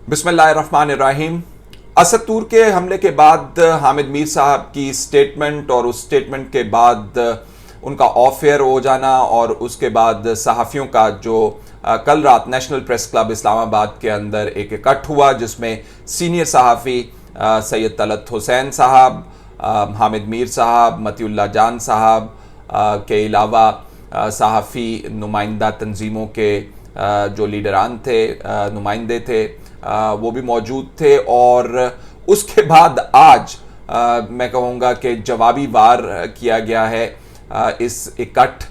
बिस्मिल्लाहिर्रहमानिर्रहीम। असद तूर के हमले के बाद हामिद मीर साहब की स्टेटमेंट और उस स्टेटमेंट के बाद उनका ऑफ एयर हो जाना और उसके बाद सहाफ़ियों का जो कल रात नेशनल प्रेस क्लब इस्लामाबाद के अंदर एक इकट्ठ हुआ जिसमें सीनियर सहाफ़ी सैयद तलत हुसैन साहब, हामिद मीर साहब, मतीउल्लाह जान साहब के अलावा सहाफ़ी नुमाइंदा तंजीमों के जो लीडरान थे, नुमाइंदे थे, वो भी मौजूद थे। और उसके बाद आज मैं कहूँगा कि जवाबी वार किया गया है इस इकट्ठ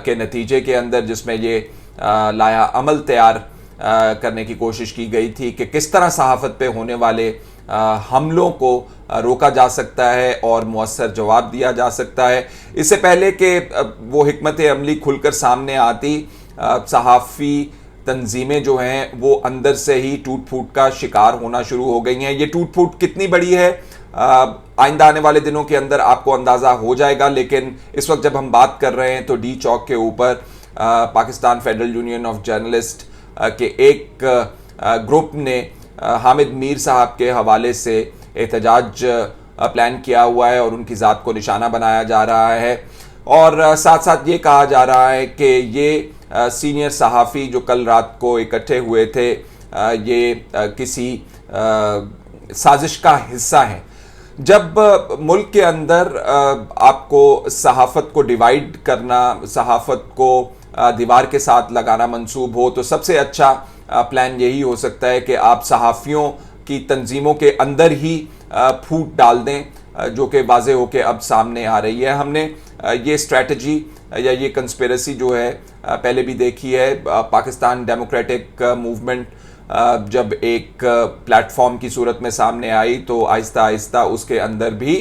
के नतीजे के अंदर, जिसमें ये लाया अमल तैयार करने की कोशिश की गई थी कि किस तरह सहाफ़त पे होने वाले हमलों को रोका जा सकता है और मुअस्सर जवाब दिया जा सकता है। इससे पहले कि वो हिकमत अमली खुलकर सामने आती, सहाफ़ी तंजीमें जो हैं वो अंदर से ही टूट फूट का शिकार होना शुरू हो गई हैं। ये टूट फूट कितनी बड़ी है आइंदा आने वाले दिनों के अंदर आपको अंदाज़ा हो जाएगा, लेकिन इस वक्त जब हम बात कर रहे हैं तो डी चौक के ऊपर Pakistan federal union of journalist के एक ग्रुप ने हामिद मीर साहब के हवाले से एहतजाज प्लान किया हुआ है और उनकी ज़ात को निशाना बनाया जा रहा है। और साथ साथ ये कहा जा रहा है कि ये सीनियर सहाफ़ी जो कल रात को इकट्ठे हुए थे ये किसी साजिश का हिस्सा हैं। जब मुल्क के अंदर आपको सहाफ़त को डिवाइड करना, सहाफ़त को दीवार के साथ लगाना मंसूब हो, तो सबसे अच्छा प्लान यही हो सकता है कि आप सहाफ़ियों की तंजीमों के अंदर ही फूट डाल दें, जो कि वाज़े होकर अब सामने आ रही है। हमने ये स्ट्रैटेजी या ये कंस्पिरेसी जो है पहले भी देखी है। पाकिस्तान डेमोक्रेटिक मूवमेंट जब एक प्लेटफॉर्म की सूरत में सामने आई तो आहिस्ता आहिस्ता उसके अंदर भी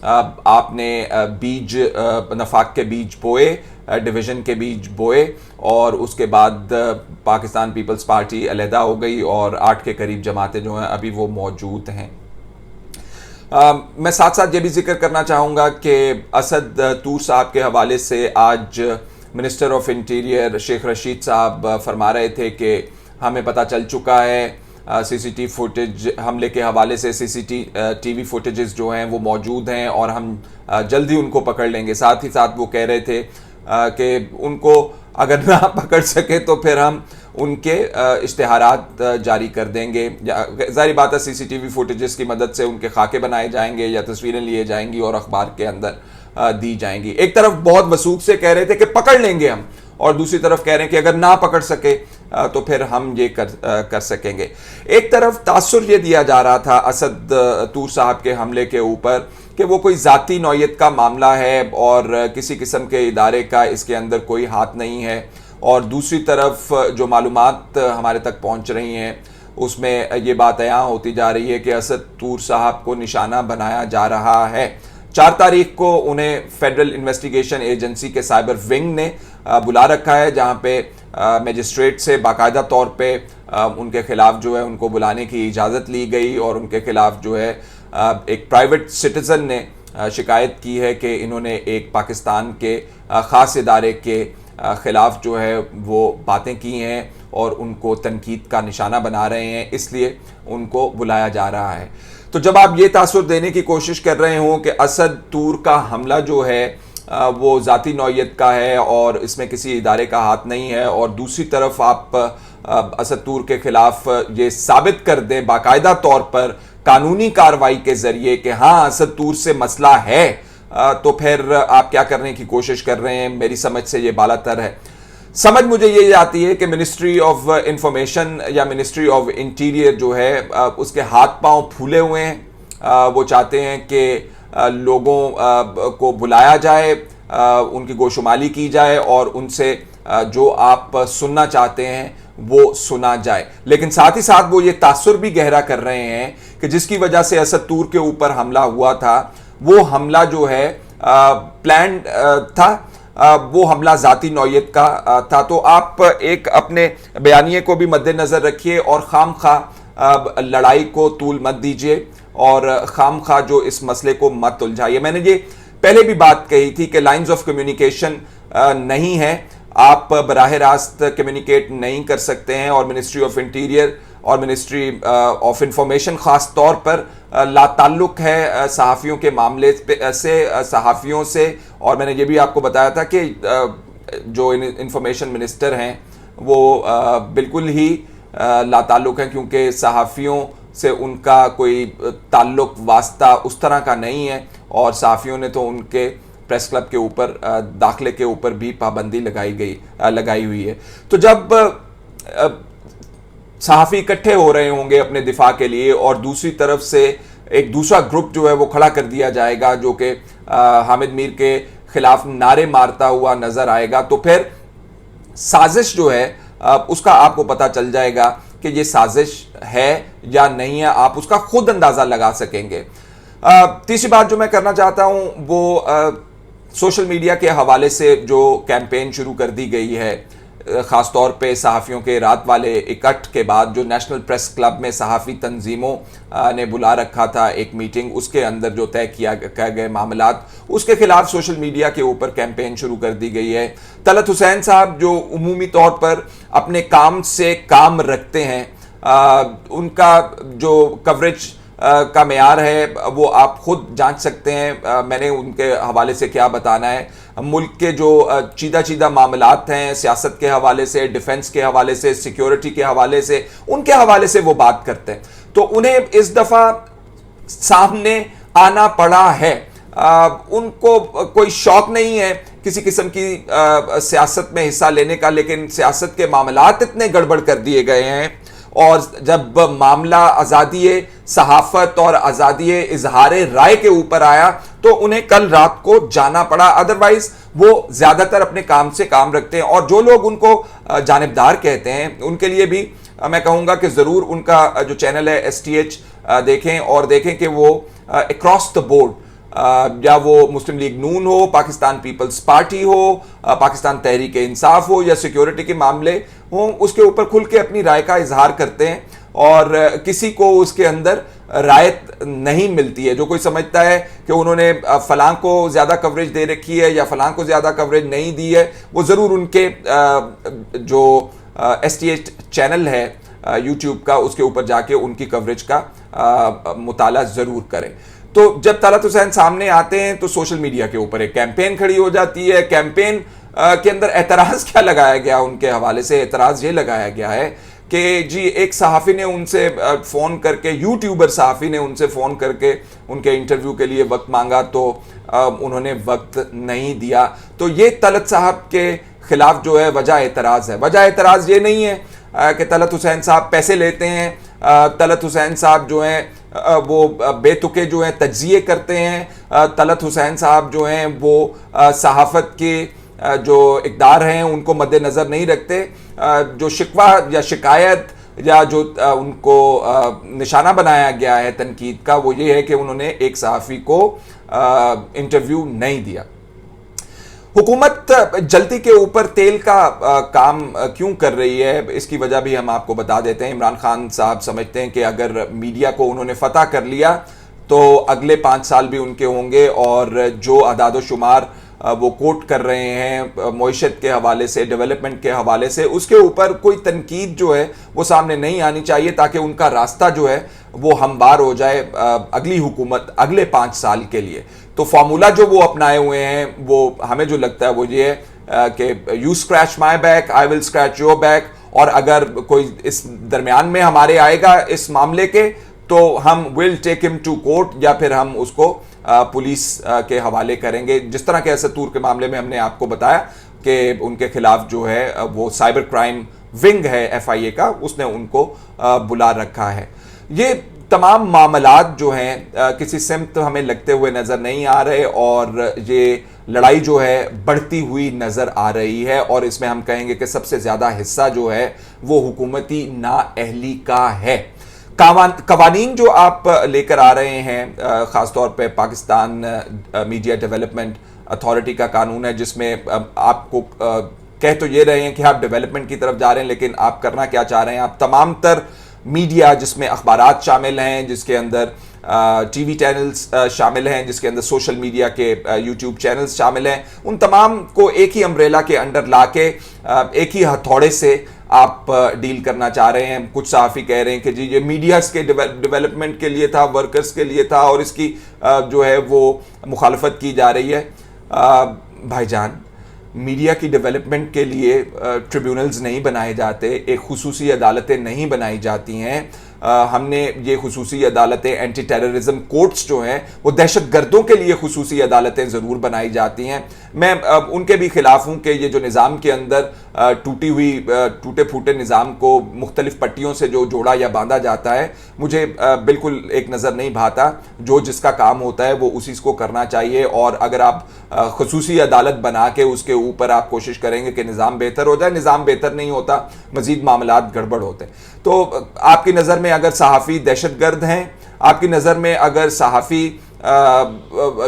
आपने बीज, नफाक के बीज बोए, डिवीज़न के बीज बोए और उसके बाद पाकिस्तान पीपल्स पार्टी अलहदा हो गई और 8 के करीब जमातें जो हैं अभी वो मौजूद हैं। मैं साथ साथ ये भी जिक्र करना चाहूँगा कि असद तूर साहब के हवाले से आज minister of interior Sheikh Rashid साहब फरमा रहे थे कि हमें पता चल चुका है सीसीटीवी फुटेज, हमले के हवाले से सीसीटीवी फुटेजेस जो हैं वो मौजूद हैं और हम जल्दी उनको पकड़ लेंगे। साथ ही साथ वो कह रहे थे कि उनको अगर ना पकड़ सके तो फिर हम उनके इश्तिहारात जारी कर देंगे। ज़ाहिर बात है सीसीटीवी फुटेजेस की मदद से उनके खाके बनाए जाएंगे या तस्वीरें लिए जाएंगी और अखबार के अंदर दी जाएंगी। एक तरफ बहुत वसूख से कह रहे थे कि पकड़ लेंगे हम, और दूसरी तरफ कह रहे हैं कि अगर ना पकड़ सके तो फिर हम ये कर सकेंगे। एक तरफ तासुर ये दिया जा रहा था असद तूर साहब के हमले के ऊपर कि वो कोई ज़ाती नौयत का मामला है और किसी किस्म के इदारे का इसके अंदर कोई हाथ नहीं है, और दूसरी तरफ जो मालूमात हमारे तक पहुंच रही हैं उसमें ये बात अयां होती जा रही है कि असद तूर साहब को निशाना बनाया जा रहा है। 4 तारीख को उन्हें फेडरल इन्वेस्टिगेशन एजेंसी के साइबर विंग ने बुला रखा है, जहां पे मजिस्ट्रेट से बाकायदा तौर पे उनके खिलाफ जो है उनको बुलाने की इजाज़त ली गई और उनके खिलाफ जो है एक प्राइवेट सिटीज़न ने शिकायत की है कि इन्होंने एक पाकिस्तान के ख़ास इदारे के ख़िलाफ़ जो है वो बातें की हैं और उनको तनकीद का निशाना बना रहे हैं, इसलिए उनको बुलाया जा रहा है। तो जब आप ये तासुर देने की कोशिश कर रहे हो कि असद तूर का हमला जो है वो ज़ाती नौयत का है और इसमें किसी इदारे का हाथ नहीं है, और दूसरी तरफ आप असद तूर के ख़िलाफ़ ये साबित कर दें बाकायदा तौर पर कानूनी कार्रवाई के ज़रिए कि हाँ असद तूर से मसला है, तो फिर आप क्या करने की कोशिश कर रहे हैं? मेरी समझ से ये बालातर है। समझ मुझे ये आती है कि मिनिस्ट्री ऑफ इंफॉर्मेशन या मिनिस्ट्री ऑफ इंटीरियर जो है उसके हाथ पांव फूले हुए हैं। वो चाहते हैं कि लोगों को बुलाया जाए, उनकी गोशुमाली की जाए और उनसे जो आप सुनना चाहते हैं वो सुना जाए, लेकिन साथ ही साथ वो ये तासुर भी गहरा कर रहे हैं कि जिसकी वजह से असद तूर के ऊपर हमला हुआ था वो हमला जो है प्लान्ड था, वो हमला ज़ाती नौयत का था। तो आप एक अपने बयानिए को भी मद्देनज़र रखिए और खाम खा लड़ाई को तूल मत दीजिए और खाम खा जो इस मसले को मत उलझाइए। मैंने ये पहले भी बात कही थी कि लाइंस ऑफ कम्युनिकेशन नहीं है, आप बराह रास्त कम्युनिकेट नहीं कर सकते हैं और मिनिस्ट्री ऑफ इंटीरियर और मिनिस्ट्री ऑफ इंफॉर्मेशन ख़ास तौर पर लाताल्लुक है सहाफ़ियों के मामले से, सहाफ़ियों से। और मैंने ये भी आपको बताया था कि जो इंफॉर्मेशन मिनिस्टर हैं वो बिल्कुल ही लाताल्लुक हैं, क्योंकि सहाफ़ियों से उनका कोई ताल्लुक वास्ता उस तरह का नहीं है। और सहाफ़ियों ने तो उनके प्रेस क्लब के ऊपर दाखिले के ऊपर भी पाबंदी लगाई हुई है। तो जब सहाफ़ी इकट्ठे हो रहे होंगे अपने दिफा के लिए और दूसरी तरफ से एक दूसरा ग्रुप जो है वो खड़ा कर दिया जाएगा जो कि हामिद मीर के खिलाफ नारे मारता हुआ नजर आएगा, तो फिर साजिश जो है उसका आपको पता चल जाएगा कि ये साजिश है या नहीं है, आप उसका खुद अंदाजा लगा सकेंगे। तीसरी बात जो मैं करना चाहता हूं वो सोशल मीडिया के हवाले से जो कैंपेन शुरू कर दी गई है, ख़ास तौर पे सहाफ़ियों के रात वाले इकट्ठ के बाद जो नेशनल प्रेस क्लब में सहाफ़ी तंजीमों ने बुला रखा था एक मीटिंग, उसके अंदर जो तय किया गए मामलात, उसके खिलाफ सोशल मीडिया के ऊपर कैंपेन शुरू कर दी गई है। तलत हुसैन साहब जो उमूमी तौर पर अपने काम से काम रखते हैं, उनका जो कवरेज का मेयार है वो आप खुद जांच सकते हैं। मैंने उनके हवाले से क्या बताना है। मुल्क के जो चीदा मामलात हैं, सियासत के हवाले से, डिफेंस के हवाले से, सिक्योरिटी के हवाले से, उनके हवाले से वो बात करते हैं, तो उन्हें इस दफ़ा सामने आना पड़ा है। उनको कोई शौक नहीं है किसी किस्म की सियासत में हिस्सा लेने का, लेकिन सियासत के मामलात इतने गड़बड़ कर दिए गए हैं और जब मामला आज़ादी सहाफ़त और आज़ादी इजहार राय के ऊपर आया तो उन्हें कल रात को जाना पड़ा। अदरवाइज वो ज़्यादातर अपने काम से काम रखते हैं और जो लोग उनको जानिबदार कहते हैं उनके लिए भी मैं कहूँगा कि ज़रूर उनका जो चैनल है STH देखें और देखें कि वो अक्रॉस द बोर्ड, या वो मुस्लिम लीग नून हो, पाकिस्तान पीपल्स पार्टी हो, पाकिस्तान तहरीक इंसाफ हो या सिक्योरिटी के मामले हों, उसके ऊपर खुल के अपनी राय का इजहार करते हैं और किसी को उसके अंदर रायत नहीं मिलती है। जो कोई समझता है कि उन्होंने फलां को ज़्यादा कवरेज दे रखी है या फलां को ज़्यादा कवरेज नहीं दी है, वो ज़रूर उनके जो STH चैनल है YouTube का, उसके ऊपर जाके उनकी कवरेज का मुताला ज़रूर करें। तो जब तलत हुसैन सामने आते हैं तो सोशल मीडिया के ऊपर एक कैंपेन खड़ी हो जाती है। कैंपेन के अंदर एतराज़ क्या लगाया गया उनके हवाले से? एतराज़ ये लगाया गया है कि जी एक सहाफ़ी ने उनसे फ़ोन करके, यूट्यूबर सहाफ़ी ने उनसे फ़ोन करके उनके इंटरव्यू के लिए वक्त मांगा तो उन्होंने वक्त नहीं दिया। तो ये तलत साहब के ख़िलाफ़ जो है वजह एतराज़ है। वजह एतराज़ ये नहीं है कि तलत हुसैन साहब पैसे लेते हैं, तलत हुसैन साहब जो हैं वो बेतुके जो हैं तज्जिए करते हैं, तलत हुसैन साहब जो हैं वो सहाफ़त के जो इक़दार हैं उनको मद्देनज़र नहीं रखते। जो शिकवा या शिकायत या जो उनको निशाना बनाया गया है तनकीद का, वो ये है कि उन्होंने एक सहाफ़ी को इंटरव्यू नहीं दिया। हुकूमत जल्दी के ऊपर तेल का काम क्यों कर रही है, इसकी वजह भी हम आपको बता देते हैं। इमरान खान साहब समझते हैं कि अगर मीडिया को उन्होंने फतह कर लिया तो अगले 5 साल भी उनके होंगे और जो अदाद व शुमार वो कोट कर रहे हैं मईशत के हवाले से, डेवलपमेंट के हवाले से, उसके ऊपर कोई तनकीद जो है वो सामने नहीं आनी चाहिए ताकि उनका रास्ता जो है वो हमवार हो जाए अगली हुकूमत अगले 5 साल के लिए। तो फार्मूला जो वो अपनाए हुए हैं वो हमें जो लगता है वो ये है कि you scratch my back, I will scratch your back, और अगर कोई इस दरमियान में हमारे आएगा इस मामले के तो हम will take him to court या फिर हम उसको पुलिस के हवाले करेंगे। जिस तरह के असतूर के मामले में हमने आपको बताया कि उनके खिलाफ जो है वो साइबर क्राइम विंग है FIA का, उसने उनको बुला रखा है। ये तमाम मामलात जो हैं किसी सिमत हमें लगते हुए नज़र नहीं आ रहे और ये लड़ाई जो है बढ़ती हुई नज़र आ रही है और इसमें हम कहेंगे कि सबसे ज़्यादा हिस्सा जो है वो हुकूमती नाअहली का है। कवानीन जो आप लेकर आ रहे हैं, ख़ास तौर पे पाकिस्तान मीडिया डेवलपमेंट अथॉरिटी का कानून है जिसमें आपको कह तो ये रहे हैं कि आप डेवलपमेंट की तरफ जा रहे हैं, लेकिन आप करना क्या चाह रहे हैं? आप तमाम तर मीडिया जिसमें अखबारात शामिल हैं, जिसके अंदर TV चैनल्स शामिल हैं, जिसके अंदर सोशल मीडिया के YouTube चैनल्स शामिल हैं, उन तमाम को एक ही अम्ब्रेला के अंडर लाके एक ही हथौड़े से आप डील करना चाह रहे हैं। कुछ सहाफ़ी कह रहे हैं कि जी ये मीडियाज़ के डेवलपमेंट के लिए था, वर्कर्स के लिए था, और इसकी जो है वो मुखालफत की जा रही है। भाईजान, मीडिया की डेवलपमेंट के लिए ट्रिब्यूनल्स नहीं बनाए जाते, एक खुसूसी अदालतें नहीं बनाई जाती हैं। हमने ये खुसूसी अदालतें, एंटी टेररिज्म कोर्ट्स जो हैं वो दहशत गर्दों के लिए खुसूसी अदालतें ज़रूर बनाई जाती हैं। मैं उनके भी खिलाफ हूँ कि ये जो निज़ाम के अंदर टूटे फूटे निज़ाम को मुख्तलिफ पट्टियों से जो जोड़ा या बांधा जाता है, मुझे बिल्कुल एक नज़र नहीं भाता। जो जिसका काम होता है वो उसी को करना चाहिए। और अगर आप खुसूसी अदालत बना के उसके ऊपर आप कोशिश करेंगे कि निज़ाम बेहतर हो जाए, निज़ाम बेहतर नहीं होता, मज़ीद मामलात गड़बड़ होते हैं। तो आपकी नज़र में अगर सहाफ़ी दहशतगर्द हैं, आपकी नज़र में अगर सहाफ़ी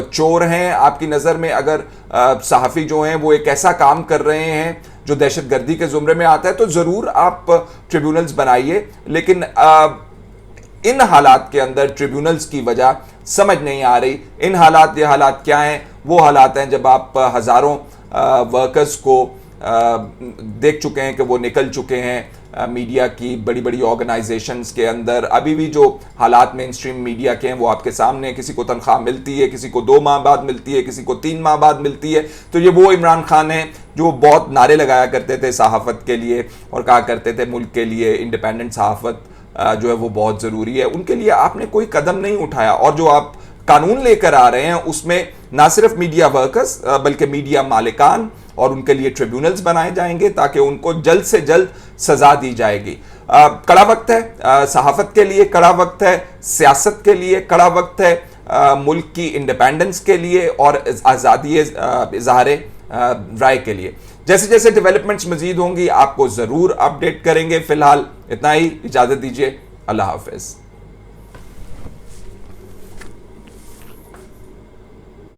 चोर हैं, आपकी नज़र में अगर सहाफ़ी जो हैं वो एक ऐसा काम कर रहे हैं जो दहशतगर्दी के ज़ुमरे में आता है, तो ज़रूर आप ट्रिब्यूनल्स बनाइए। लेकिन इन हालात के अंदर ट्रिब्यूनल्स की वजह समझ नहीं आ रही। इन हालात, ये हालात क्या हैं? वो हालात हैं जब आप हज़ारों वर्कर्स को देख चुके हैं कि वो निकल चुके हैं मीडिया की बड़ी बड़ी ऑर्गेनाइजेशंस के अंदर। अभी भी जो हालात मेन स्ट्रीम मीडिया के हैं वो आपके सामने। किसी को तनख्वाह मिलती है, किसी को 2 माह बाद मिलती है, किसी को 3 माह बाद मिलती है। तो ये वो इमरान खान है जो बहुत नारे लगाया करते थे सहाफ़त के लिए और कहा करते थे मुल्क के लिए इंडिपेंडेंट सहाफ़त जो है वो बहुत ज़रूरी है। उनके लिए आपने कोई कदम नहीं उठाया। और जो आप कानून लेकर आ रहे हैं उसमें ना सिर्फ मीडिया वर्कर्स बल्कि मीडिया मालिकान और उनके लिए ट्रिब्यूनल्स बनाए जाएंगे ताकि उनको जल्द से जल्द सजा दी जाएगी। कड़ा वक्त है सहाफ़त के लिए, कड़ा वक्त है सियासत के लिए, कड़ा वक्त है मुल्क की इंडिपेंडेंस के लिए और आज़ादी इज़हार राय के लिए। जैसे जैसे डेवलपमेंट्स मजीद होंगी आपको ज़रूर अपडेट करेंगे। फ़िलहाल इतना ही, इजाज़त दीजिए। अल्लाह हाफ़िज़।